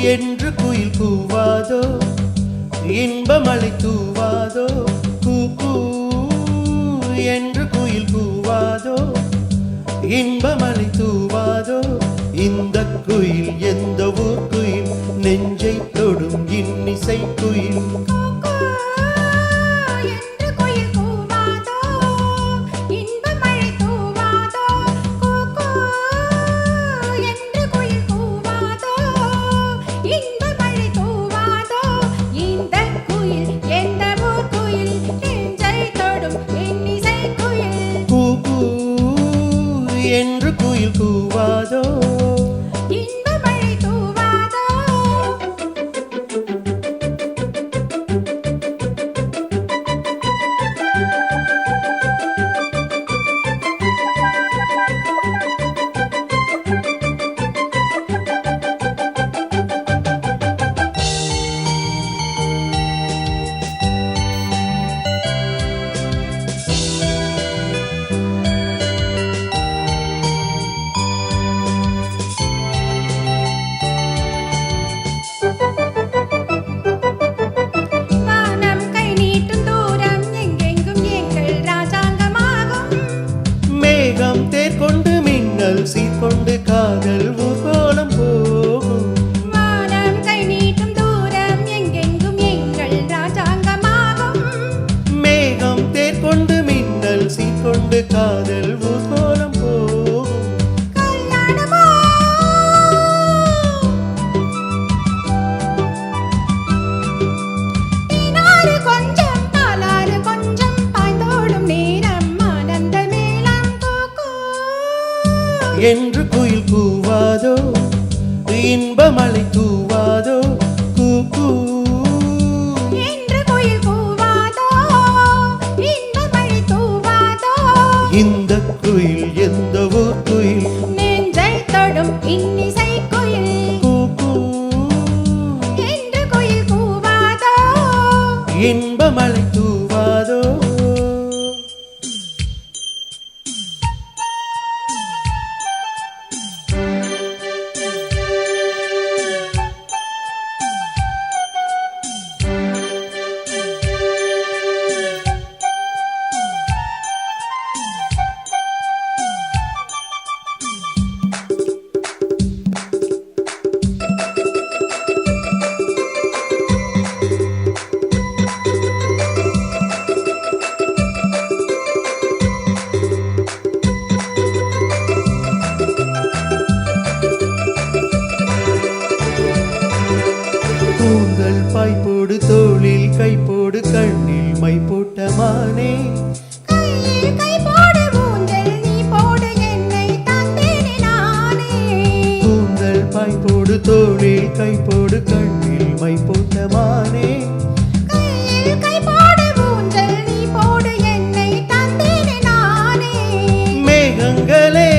என்று குயில் கூவாதோ இன்பமழை தூவாதோ கூ என்று குயில் கூவாதோ இன்பமழை தூவாதோ இந்த குயில் எந்த ஊர் குயில் நெஞ்சை தொடும் இன்னிசை குயில் என்று குயில் கூவாதோ இன்பமழை தூவாதோ தேர்கொண்டு மின்னல் சீர்கொண்டு காதல் ஊர்கோலம் போகும் வானம் கை நீட்டும் தூரம் எங்கெங்கும் எங்கள் ராஜாங்கமாகும் மேகம் தேர்கொண்டு மின்னல் சீர்கொண்டு காதல் ஊர்கோலம் போகும் கல்யாணமோ நீனாறு கொஞ்சம் பாலாறு கொஞ்சம் பாய்ந்தோடும் நேரம் ஆனந்த என்று குயில் கூவாதோ இன்பமழை தூவாதோ கூ என்று குயில் கூவாதோ இன்பமழை தூவாதோ இந்த குயில் எந்த ஊர் குயில் நெஞ்சை தொடும் இன்னிசை குயில் கூ என்று குயில் கூவாதோ இன்பமழை தூவாதோ கூந்தல் பாய்போடு தோளில் கைப்போடு கண்ணில் மை போட்ட மானே கையில் கை போடு ஊஞ்சல் நீ போடு என்னை தந்தேனே நானே கூந்தல் பாய்போடு தோளில் கைப்போடு கண்ணில் மை போட்ட மானே கையில் கை போடு ஊஞ்சல் நீ போடு என்னை தந்தேனே நானே மேகங்களே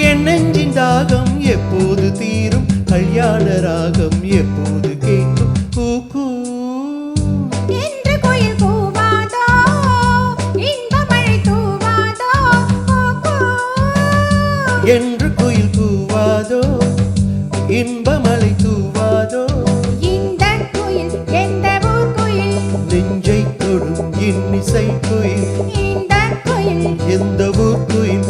என் நெஞ்சின் தாகம் எப்போது தீரும் கல்யாண ராகம் எப்போது கேட்கும் கூ என்று குயில் கூவாதோ இன்பமழை தூவாதோ என்று குயில் கூவாதோ இன்பமழை தூவாதோ இந்த குயில் எந்த ஊர் குயில் நெஞ்சை தொடும் இன்னிசை குயில் இந்த குயில் எந்த ஊர் குயில்